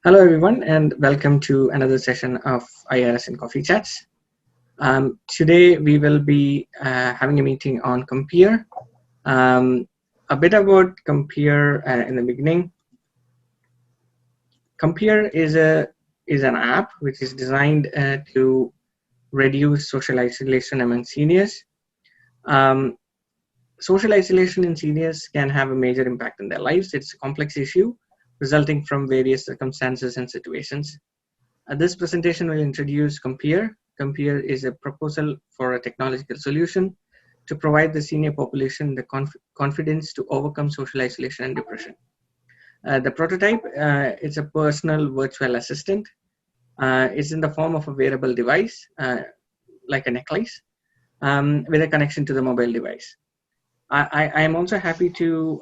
Hello, everyone, and welcome to another session of IRSN Coffee Chats. Today, we will be having a meeting on Compeer. A bit about Compeer in the beginning. Compeer is an app which is designed to reduce social isolation among seniors. Social isolation in seniors can have a major impact on their lives. It's a complex issue resulting from various circumstances and situations. This presentation will introduce Compeer. Compeer is a proposal for a technological solution to provide the senior population the confidence to overcome social isolation and depression. The prototype is a personal virtual assistant. It's in the form of a wearable device, like a necklace, with a connection to the mobile device. I am also happy to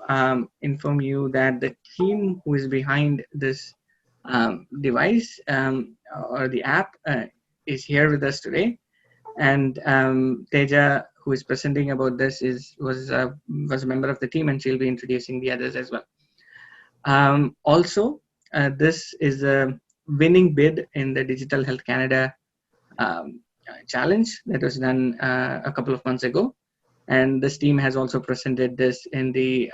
inform you that the team who is behind this device or the app is here with us today, and Teja, who is presenting about this, was a member of the team, and she'll be introducing the others as well. Also, this is a winning bid in the Digital Health Canada challenge that was done a couple of months ago. And this team has also presented this in the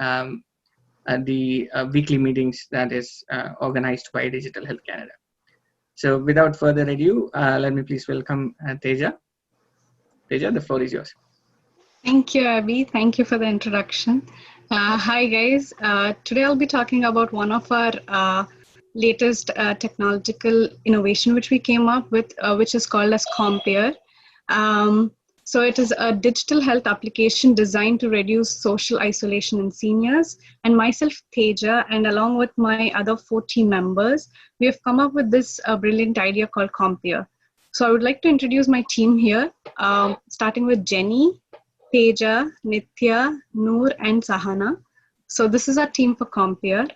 weekly meetings that is organized by Digital Health Canada. So without further ado, let me please welcome Teja. Teja, the floor is yours. Thank you, Abby. Thank you for the introduction. Hi, guys. Today I'll be talking about one of our latest technological innovation which we came up with, which is called as Compeer. So it is a digital health application designed to reduce social isolation in seniors. And myself, Teja, and along with my other 4 team members, we have come up with this brilliant idea called Compeer. So I would like to introduce my team here, starting with Jenny, Teja, Nithya, Noor, and Sahana. So this is our team for Compeer.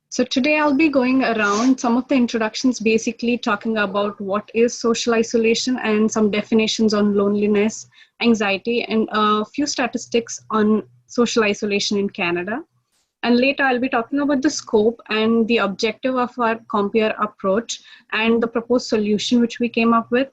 So today I'll be going around some of the introductions, basically talking about what is social isolation and some definitions on loneliness, anxiety, and a few statistics on social isolation in Canada. And later I'll be talking about the scope and the objective of our Compeer approach and the proposed solution which we came up with.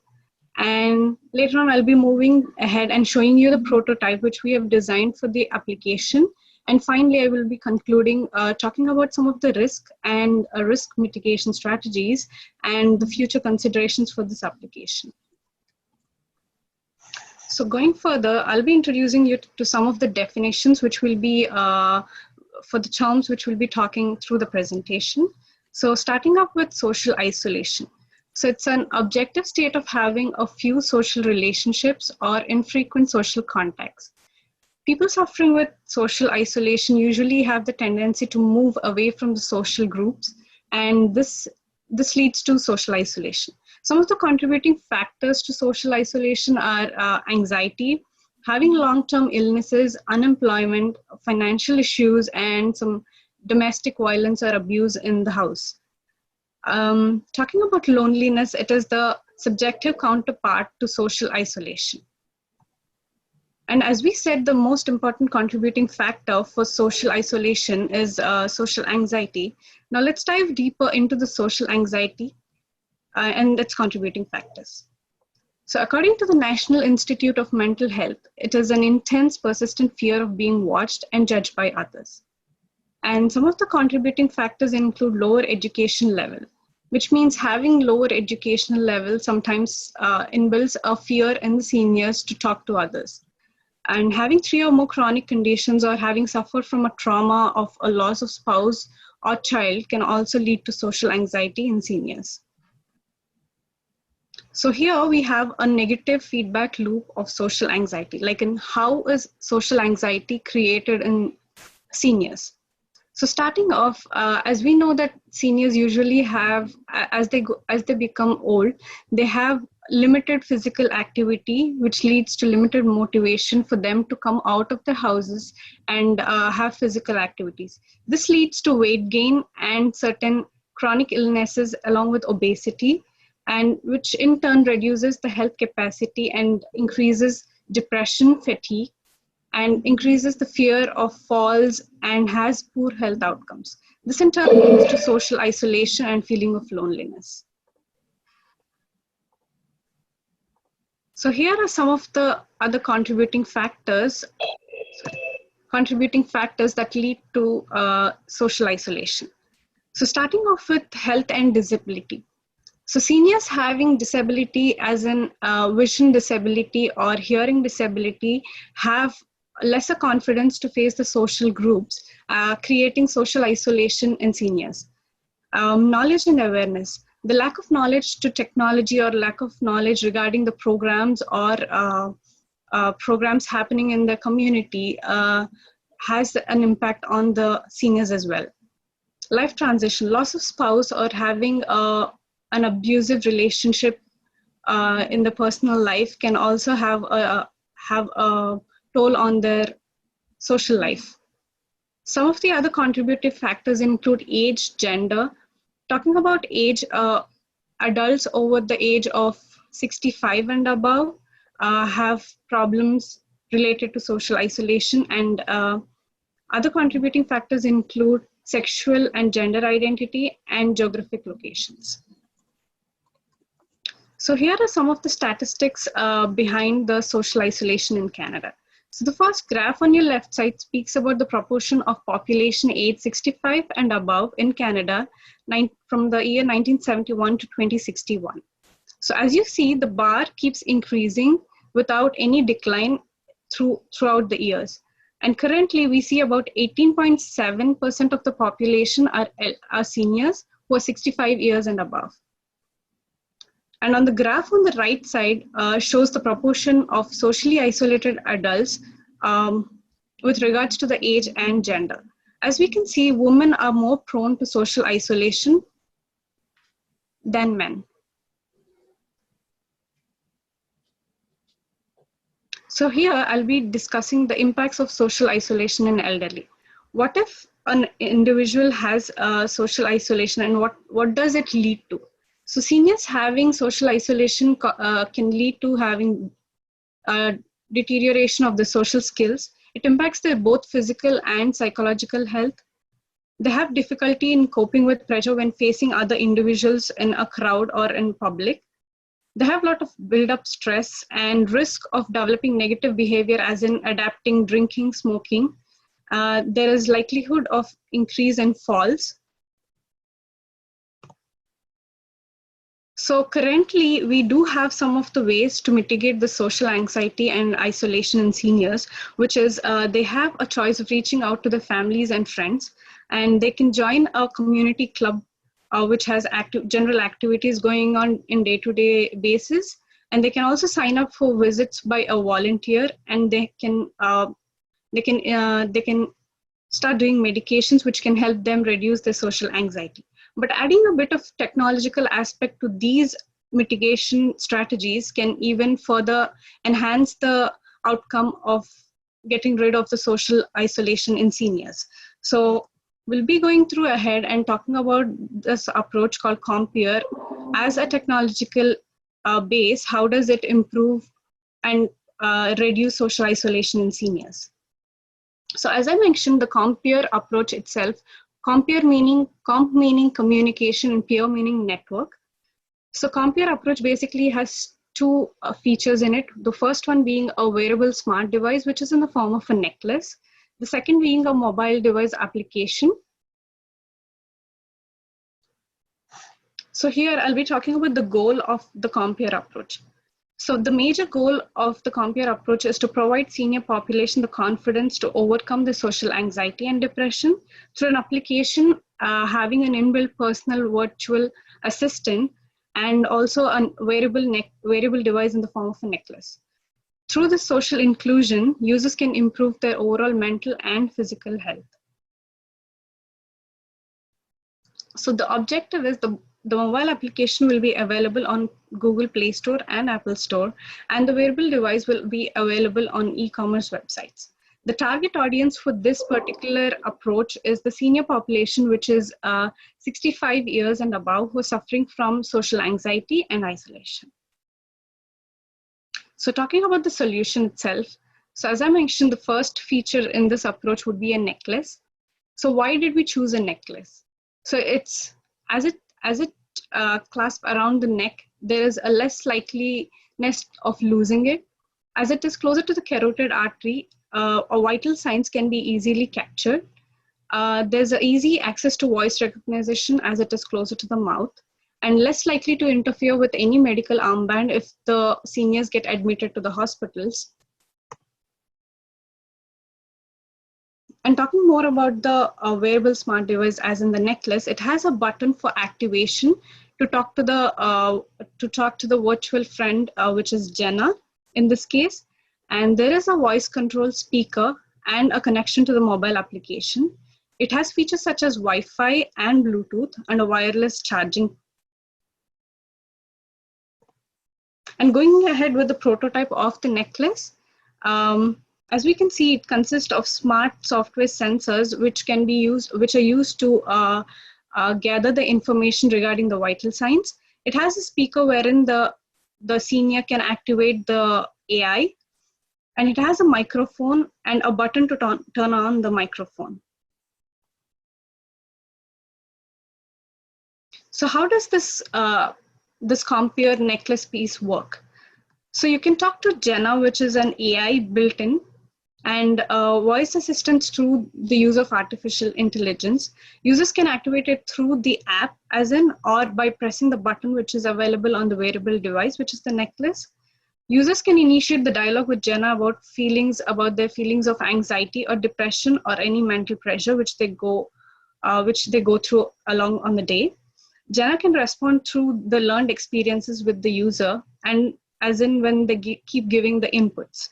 And later on I'll be moving ahead and showing you the prototype which we have designed for the application. And finally, I will be concluding talking about some of the risk and risk mitigation strategies and the future considerations for this application. So going further, I'll be introducing you to some of the definitions which will be for the terms which we'll be talking through the presentation. So starting up with social isolation. So it's an objective state of having a few social relationships or infrequent social contacts. People suffering with social isolation usually have the tendency to move away from the social groups, and this leads to social isolation. Some of the contributing factors to social isolation are anxiety, having long-term illnesses, unemployment, financial issues, and some domestic violence or abuse in the house. Talking about loneliness, it is the subjective counterpart to social isolation. And as we said, the most important contributing factor for social isolation is social anxiety. Now let's dive deeper into the social anxiety and its contributing factors. So according to the National Institute of Mental Health, it is an intense, persistent fear of being watched and judged by others. And some of the contributing factors include lower education level, which means having lower educational level sometimes inbuilds a fear in the seniors to talk to others. And having 3 or more chronic conditions or having suffered from a trauma of a loss of spouse or child can also lead to social anxiety in seniors. So here we have a negative feedback loop of social anxiety, like in how is social anxiety created in seniors. So starting off, as we know that seniors usually have, as they become old, they have limited physical activity, which leads to limited motivation for them to come out of their houses and have physical activities. This leads to weight gain and certain chronic illnesses along with obesity, and which in turn reduces the health capacity and increases depression, fatigue, and increases the fear of falls and has poor health outcomes. This in turn leads to social isolation and feeling of loneliness. So here are some of the other contributing factors that lead to social isolation. So starting off with health and disability. So seniors having disability as in vision disability or hearing disability have lesser confidence to face the social groups, creating social isolation in seniors. Knowledge and awareness. The lack of knowledge to technology or lack of knowledge regarding the programs or programs happening in the community has an impact on the seniors as well. Life transition, loss of spouse or having an abusive relationship in the personal life can also have a toll on their social life. Some of the other contributive factors include age, gender. Talking about age, adults over the age of 65 and above have problems related to social isolation, and other contributing factors include sexual and gender identity and geographic locations. So here are some of the statistics behind the social isolation in Canada. So the first graph on your left side speaks about the proportion of population age 65 and above in Canada from the year 1971 to 2061. So as you see, the bar keeps increasing without any decline throughout the years. And currently we see about 18.7% of the population are seniors who are 65 years and above. And on the graph on the right side shows the proportion of socially isolated adults with regards to the age and gender. As we can see, women are more prone to social isolation than men. So here I'll be discussing the impacts of social isolation in elderly. What if an individual has social isolation, and what does it lead to? So seniors having social isolation can lead to having deterioration of the social skills. It impacts their both physical and psychological health. They have difficulty in coping with pressure when facing other individuals in a crowd or in public. They have a lot of build-up stress and risk of developing negative behavior, as in adapting, drinking, smoking. There is likelihood of increase in falls. So currently, we do have some of the ways to mitigate the social anxiety and isolation in seniors, which is they have a choice of reaching out to their families and friends, and they can join a community club which has general activities going on in day-to-day basis. And they can also sign up for visits by a volunteer, and they can start doing medications which can help them reduce their social anxiety. But adding a bit of technological aspect to these mitigation strategies can even further enhance the outcome of getting rid of the social isolation in seniors. So we'll be going through ahead and talking about this approach called Compeer as a technological base. How does it improve and reduce social isolation in seniors? So as I mentioned, the Compeer approach itself, Compeer meaning, comp meaning communication and peer meaning network. So Compeer approach basically has two features in it. The first one being a wearable smart device, which is in the form of a necklace. The second being a mobile device application. So here I'll be talking about the goal of the Compeer approach. So the major goal of the Compeer approach is to provide senior population the confidence to overcome the social anxiety and depression through an application having an inbuilt personal virtual assistant and also a wearable device in the form of a necklace. Through the social inclusion, users can improve their overall mental and physical health. So the objective is the mobile application will be available on Google Play Store and Apple Store, and the wearable device will be available on e-commerce websites. The target audience for this particular approach is the senior population, which is 65 years and above, who are suffering from social anxiety and isolation. So talking about the solution itself, so as I mentioned, the first feature in this approach would be a necklace. So why did we choose a necklace? So it's as it clasps around the neck, there is a less likeliness of losing it. As it is closer to the carotid artery, or vital signs can be easily captured. There's an easy access to voice recognition as it is closer to the mouth, and less likely to interfere with any medical armband if the seniors get admitted to the hospitals. And talking more about the wearable smart device, as in the necklace, it has a button for activation to talk to the virtual friend, which is Jenna in this case. And there is a voice control speaker and a connection to the mobile application. It has features such as Wi-Fi and Bluetooth and a wireless charging. And going ahead with the prototype of the necklace, as we can see, it consists of smart software sensors which are used to gather the information regarding the vital signs. It has a speaker wherein the senior can activate the AI, and it has a microphone and a button to turn on the microphone. So how does this Compeer necklace piece work? So you can talk to Jenna, which is an AI built in, and voice assistance through the use of artificial intelligence. Users can activate it through the app, as in, or by pressing the button which is available on the wearable device, which is the necklace. Users can initiate the dialogue with Jenna about their feelings of anxiety or depression or any mental pressure which they go through along on the day. Jenna can respond through the learned experiences with the user, and as in when they keep giving the inputs.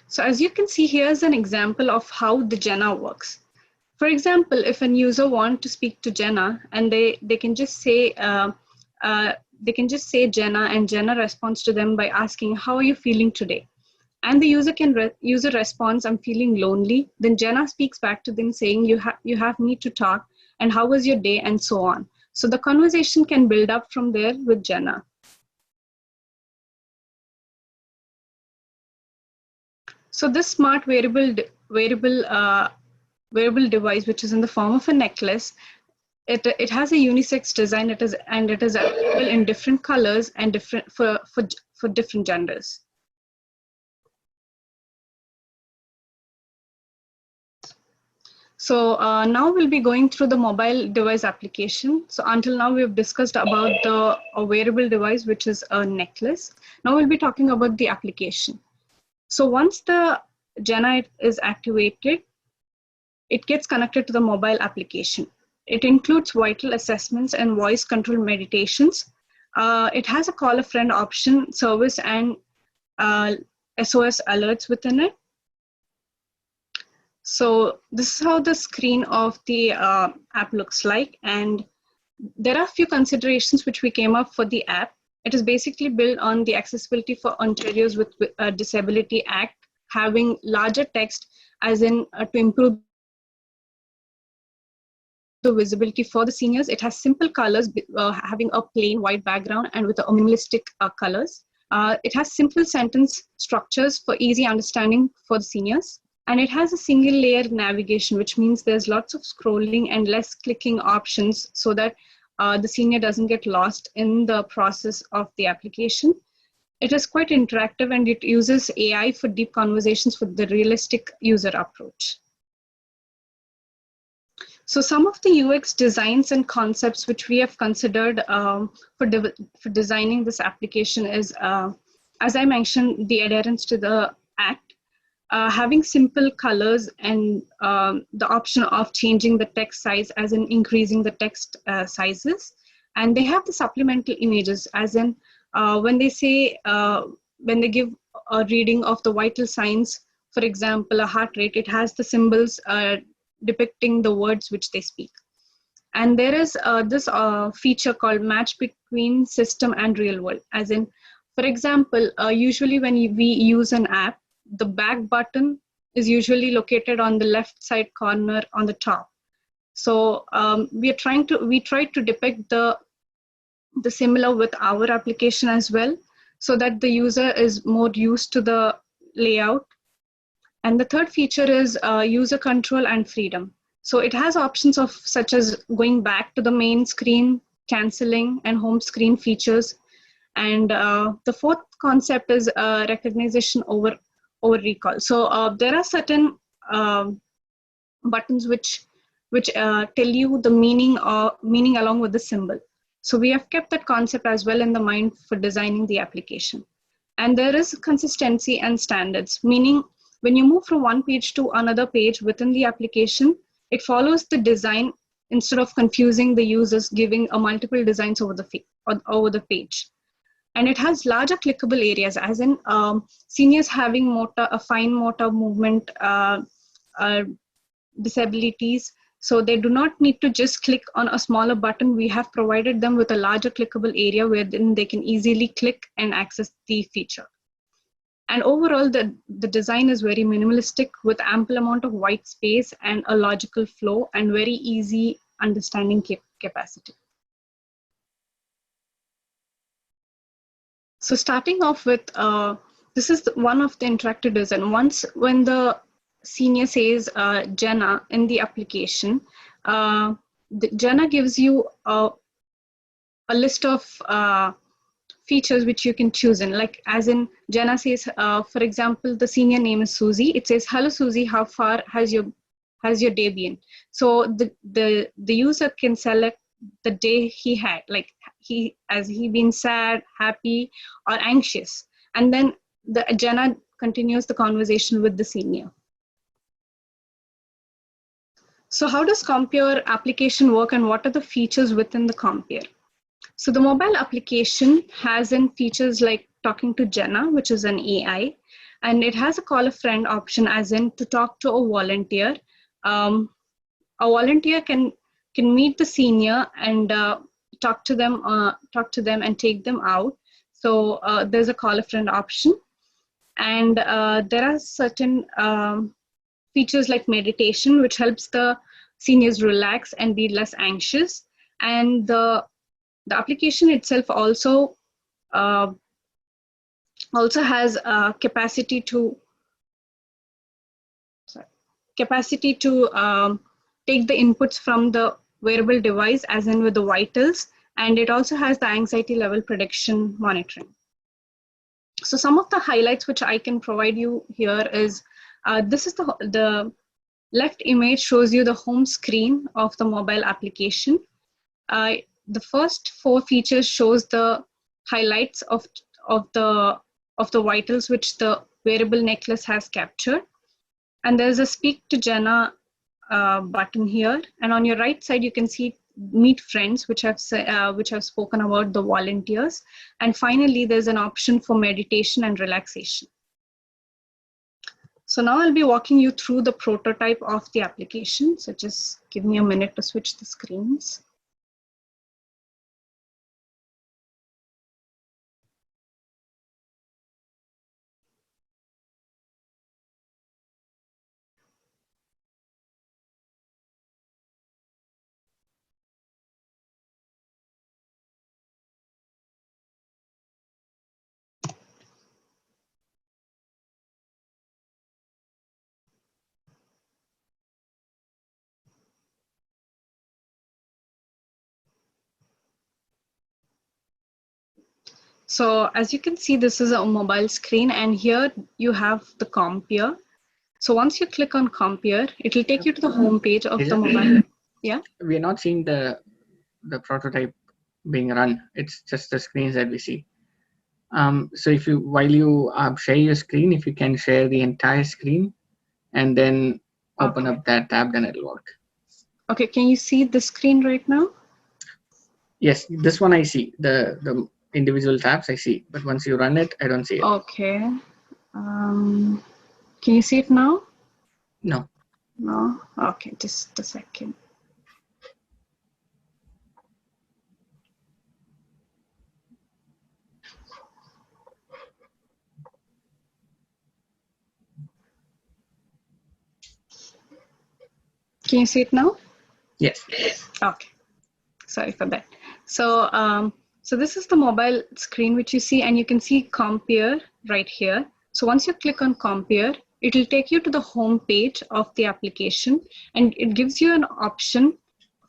So as you can see, here's an example of how the Jenna works. For example, if a user wants to speak to Jenna, and they can just say Jenna, and Jenna responds to them by asking, "How are you feeling today?" And the user responds, "I'm feeling lonely." Then Jenna speaks back to them saying, "You have me to talk, and how was your day?" and so on. So the conversation can build up from there with Jenna. So this smart wearable device, which is in the form of a necklace, it has a unisex design. It is available in different colors and for different genders. So now we'll be going through the mobile device application. So until now we've discussed about the wearable device, which is a necklace. Now we'll be talking about the application. So once the Jenna is activated, it gets connected to the mobile application. It includes vital assessments and voice control meditations. It has a call a friend option, service, and SOS alerts within it. So this is how the screen of the app looks like. And there are a few considerations which we came up for the app. It is basically built on the Accessibility for Ontarians with Disability Act, having larger text, as in to improve the visibility for the seniors. It has simple colors, having a plain white background and with a minimalistic colors. It has simple sentence structures for easy understanding for the seniors. And it has a single layer navigation, which means there's lots of scrolling and less clicking options so that the senior doesn't get lost in the process of the application. It is quite interactive, and it uses AI for deep conversations with the realistic user approach. So some of the UX designs and concepts which we have considered for designing this application is, as I mentioned, the adherence to the Act, having simple colors, and the option of changing the text size, as in increasing the text sizes. And they have the supplemental images, as in when they give a reading of the vital signs, for example, a heart rate, it has the symbols depicting the words which they speak. And there is this feature called match between system and real world, as in, for example, usually when we use an app, the back button is usually located on the left side corner on the top. So we try to depict the similar with our application as well, so that the user is more used to the layout. And the third feature is user control and freedom. So it has options of such as going back to the main screen, canceling, and home screen features. And the fourth concept is recognition over recall. So there are certain buttons which tell you the meaning along with the symbol. So we have kept that concept as well in the mind for designing the application. And there is consistency and standards, meaning when you move from one page to another page within the application, it follows the design instead of confusing the users, giving a multiple designs over the page. And it has larger clickable areas, as in seniors having a fine motor movement disabilities. So they do not need to just click on a smaller button. We have provided them with a larger clickable area where then they can easily click and access the feature. And overall, the design is very minimalistic with ample amount of white space and a logical flow and very easy understanding capacity. So starting off with, this is one of the interactive design. When the senior says Jenna in the application, Jenna gives you a list of features which you can choose in, like as in Jenna says, for example, the senior name is Susie. It says, hello Susie, how far has your day been? So the user can select the day he had, like has he been sad, happy, or anxious, and then the Jenna continues the conversation with the senior. So how does Compeer application work and what are the features within the Compeer? So the mobile application has in features like talking to Jenna, which is an AI, and it has a call a friend option, as in to talk to a volunteer. A volunteer can meet the senior and talk to them and take them out. So there's a call a friend option, and there are certain features like meditation, which helps the seniors relax and be less anxious. And the application itself also has capacity to take the inputs from the wearable device, as in with the vitals, and it also has the anxiety level prediction monitoring. So some of the highlights which I can provide you here is, this is the left image shows you the home screen of the mobile application. The first 4 features shows the highlights of the vitals which the wearable necklace has captured. And there's a speak to Jenna button here. And on your right side, you can see meet friends, which have spoken about the volunteers. And finally, there's an option for meditation and relaxation. So now I'll be walking you through the prototype of the application. So just give me a minute to switch the screens. So as you can see, this is a mobile screen, and here you have the Compeer. So once you click on Compeer, it will take you to the home page of the mobile. Yeah. We're not seeing the prototype being run. It's just the screens that we see. So if you, while you share your screen, if you can share the entire screen and then open up that tab, then it'll work. Okay, can you see the screen right now? Yes, this one I see. The individual tabs I see, but once you run it, I don't see it. Okay. Can you see it now? No. No? Okay, just a second. Can you see it now? Yes. Okay. Sorry for that. So, so this is the mobile screen which you see, and you can see Compeer right here. So once you click on Compeer, it will take you to the home page of the application, and it gives you an option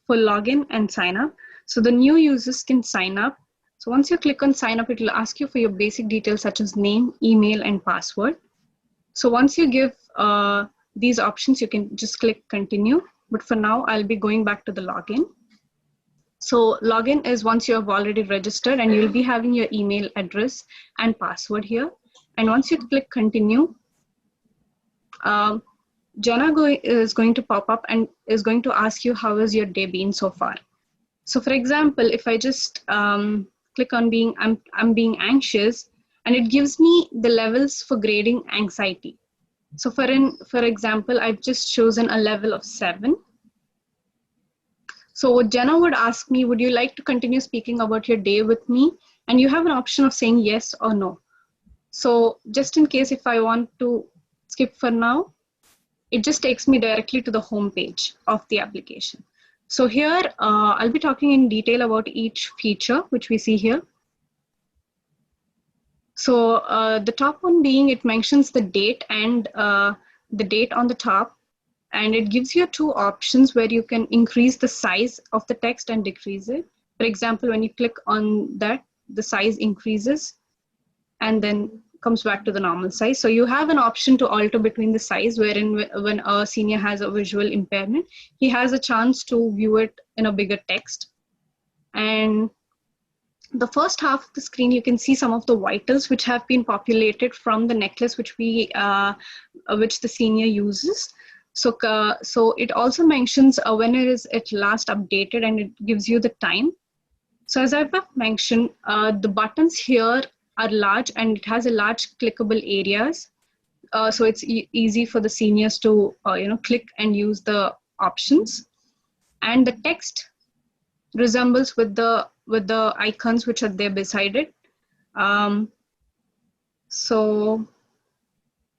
for login and sign up. So the new users can sign up. So once you click on sign up, it will ask you for your basic details such as name, email, and password. So once you give these options, you can just click continue. But for now, I'll be going back to the login. So login is once you have already registered, and you'll be having your email address and password here. And once you click continue, Jenna is going to pop up and is going to ask you how has your day been so far. So for example, if I just click on I'm being anxious, and it gives me the levels for grading anxiety. So for example, I've just chosen a level of 7. So Jenna would ask me, would you like to continue speaking about your day with me? And you have an option of saying yes or no. So just in case if I want to skip for now, it just takes me directly to the home page of the application. So here, I'll be talking in detail about each feature, which we see here. So the top one being, it mentions the date and the date on the top. And it gives you 2 options where you can increase the size of the text and decrease it. For example, when you click on that, the size increases and then comes back to the normal size. So you have an option to alter between the size, wherein when a senior has a visual impairment, he has a chance to view it in a bigger text. And the first half of the screen, you can see some of the vitals which have been populated from the necklace which which the senior uses. So it also mentions when it is at last updated, and it gives you the time. So as I've mentioned, the buttons here are large, and it has a large clickable areas. So it's easy for the seniors to click and use the options. And the text resembles with the icons which are there beside it. So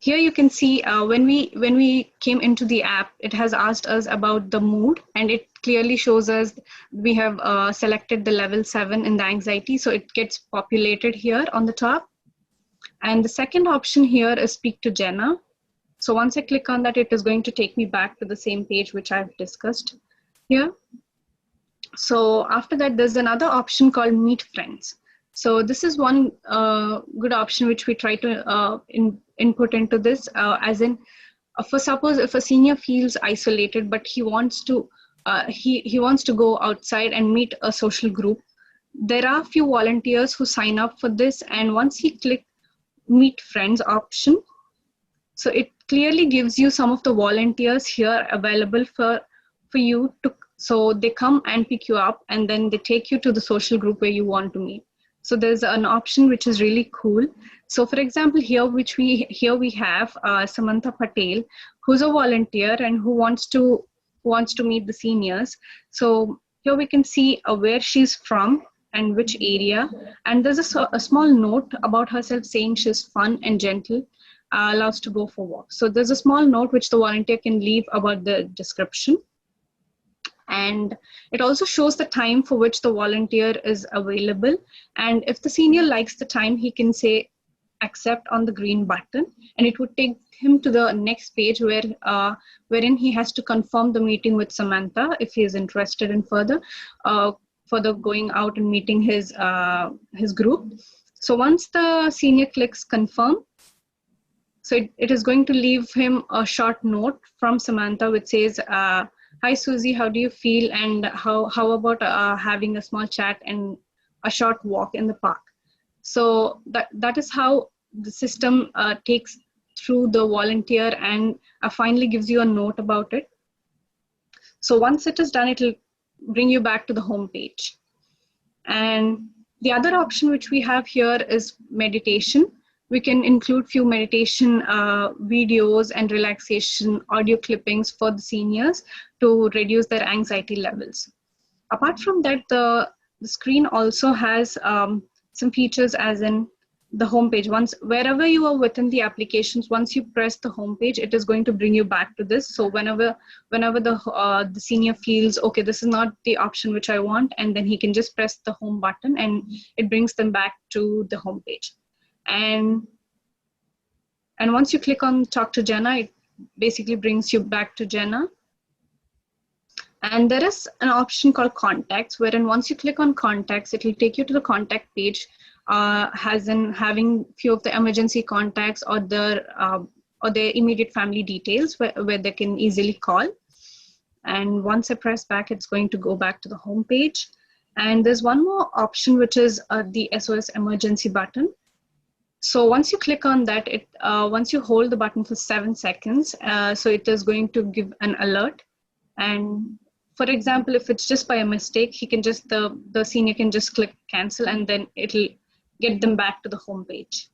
here you can see when we came into the app, it has asked us about the mood, and it clearly shows us we have selected the level 7 in the anxiety, so it gets populated here on the top. And the second option here is speak to Jenna. So once I click on that, it is going to take me back to the same page which I've discussed here. So after that, there's another option called meet friends. So this is one good option which we try to input into this, as in, for suppose if a senior feels isolated, but he wants to he wants to go outside and meet a social group. There are a few volunteers who sign up for this, and once he click meet friends option, so it clearly gives you some of the volunteers here available for you to. So they come and pick you up, and then they take you to the social group where you want to meet. So there's an option which is really cool. So for example, here we have Samantha Patel, who's a volunteer and who wants to meet the seniors. So here we can see where she's from and which area. And there's a small note about herself saying she's fun and gentle, loves to go for walks. So there's a small note which the volunteer can leave about the description. And it also shows the time for which the volunteer is available. And if the senior likes the time, he can say accept on the green button, and it would take him to the next page where wherein he has to confirm the meeting with Samantha if he is interested in further going out and meeting his group. So once the senior clicks confirm, so it is going to leave him a short note from Samantha which says, hi Susie, how do you feel, and how about having a small chat and a short walk in the park. So that is how the system takes through the volunteer and finally gives you a note about it. So once it is done, it will bring you back to the home page. And the other option which we have here is meditation. We can include few meditation videos and relaxation audio clippings for the seniors to reduce their anxiety levels. Apart from that, the screen also has some features as in the home page. Wherever you are within the applications, once you press the home page, it is going to bring you back to this. So whenever the senior feels, okay, this is not the option which I want, and then he can just press the home button and it brings them back to the home page. And And once you click on Talk to Jenna, it basically brings you back to Jenna. And there is an option called Contacts, wherein once you click on Contacts, it will take you to the contact page, having few of the emergency contacts or their immediate family details where they can easily call. And once I press back, it's going to go back to the home page. And there's one more option, which is the SOS emergency button. So once you click on that, once you hold the button for 7 seconds, so it is going to give an alert. And for example, if it's just by a mistake, he can just, the senior can just click cancel, and then it'll get them back to the home page.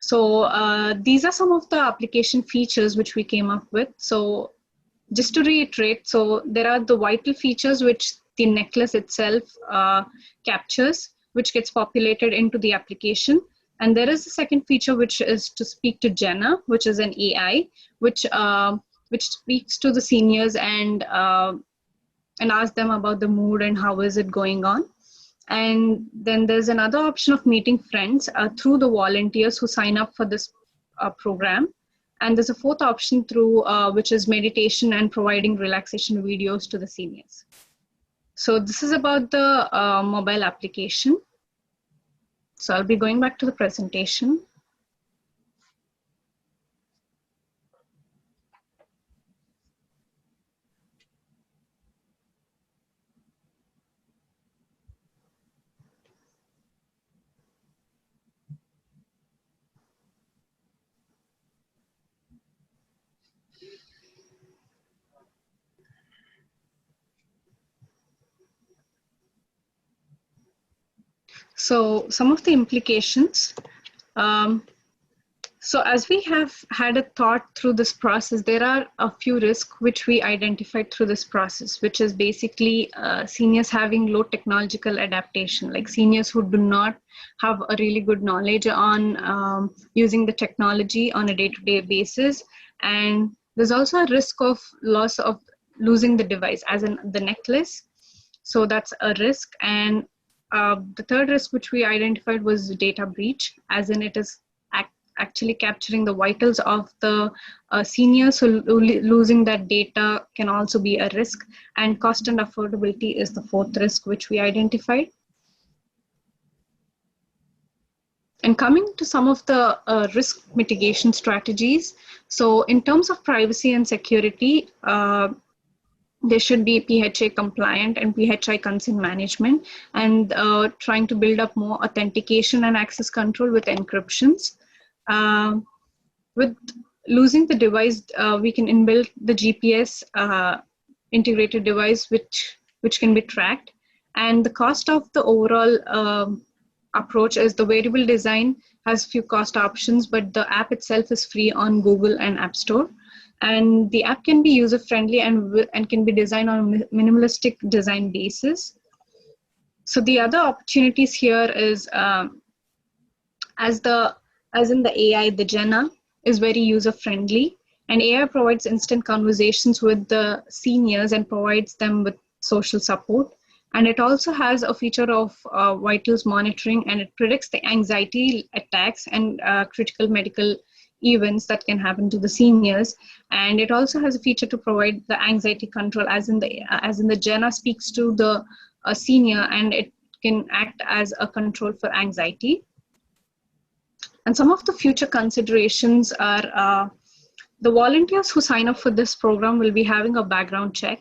So these are some of the application features which we came up with. So just to reiterate, so there are the vital features which the necklace itself captures, which gets populated into the application. And there is a second feature, which is to speak to Jenna, which is an AI, which speaks to the seniors and ask them about the mood and how is it going on. And then there's another option of meeting friends through the volunteers who sign up for this program. And there's a fourth option through which is meditation and providing relaxation videos to the seniors. So this is about the mobile application. So I'll be going back to the presentation. So some of the implications. So as we have had a thought through this process, there are a few risks which we identified through this process, which is basically seniors having low technological adaptation, like seniors who do not have a really good knowledge on using the technology on a day-to-day basis. And there's also a risk of loss of losing the device, as in the necklace. So that's a risk. And the third risk which we identified was data breach, as in it is actually capturing the vitals of the seniors, so losing that data can also be a risk. And cost and affordability is the fourth risk which we identified. And coming to some of the risk mitigation strategies. So in terms of privacy and security, they should be PHA compliant and PHI consent management, and trying to build up more authentication and access control with encryptions. With losing the device, we can inbuild the GPS integrated device, which can be tracked. And the cost of the overall approach is the wearable design has few cost options, but the app itself is free on Google and App Store. And the app can be user-friendly and can be designed on a minimalistic design basis. So the other opportunities here is as in the AI, the Jenna is very user-friendly, and AI provides instant conversations with the seniors and provides them with social support. And it also has a feature of vitals monitoring, and it predicts the anxiety attacks and critical medical events that can happen to the seniors. And it also has a feature to provide the anxiety control, as in the Jenna speaks to the senior, and it can act as a control for anxiety. And some of the future considerations are the volunteers who sign up for this program will be having a background check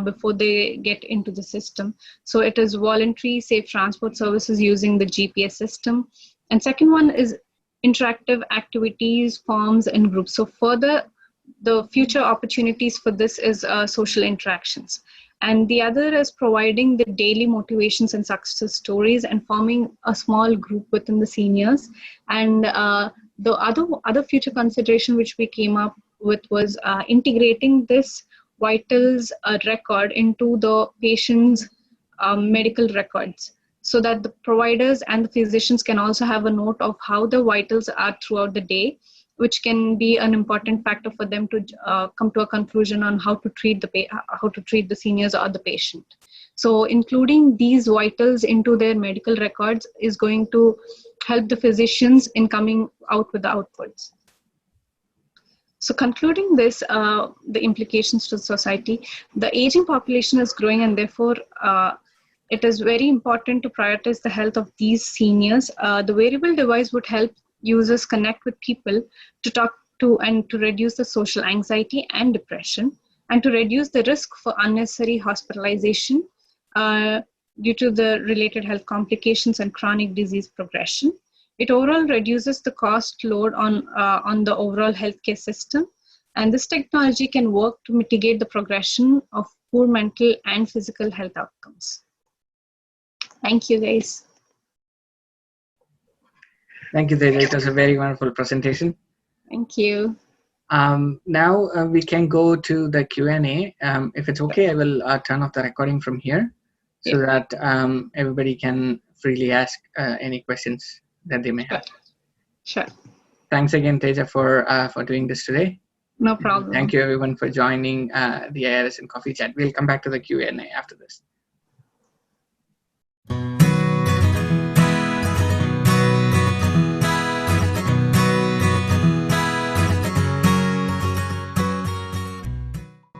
before they get into the system. So it is voluntary safe transport services using the GPS system. And second one is interactive activities, forms, and groups. So further, the future opportunities for this is social interactions. And the other is providing the daily motivations and success stories and forming a small group within the seniors. And the other future consideration which we came up with was integrating this vitals record into the patient's medical records, so that the providers and the physicians can also have a note of how the vitals are throughout the day, which can be an important factor for them to come to a conclusion on how to treat the seniors or the patient. So including these vitals into their medical records is going to help the physicians in coming out with the outputs. So concluding this, the implications to society, the aging population is growing, and therefore it is very important to prioritize the health of these seniors. The wearable device would help users connect with people to talk to and to reduce the social anxiety and depression, and to reduce the risk for unnecessary hospitalization due to the related health complications and chronic disease progression. It overall reduces the cost load on the overall healthcare system, and this technology can work to mitigate the progression of poor mental and physical health outcomes. Thank you, guys. Thank you, Teja. It was a very wonderful presentation. Thank you. Now we can go to the Q&A. If it's okay, I will turn off the recording from here so that everybody can freely ask any questions that they may have. Sure. Thanks again, Teja, for doing this today. No problem. Thank you, everyone, for joining the IRSN Coffee Chat. We'll come back to the Q&A after this.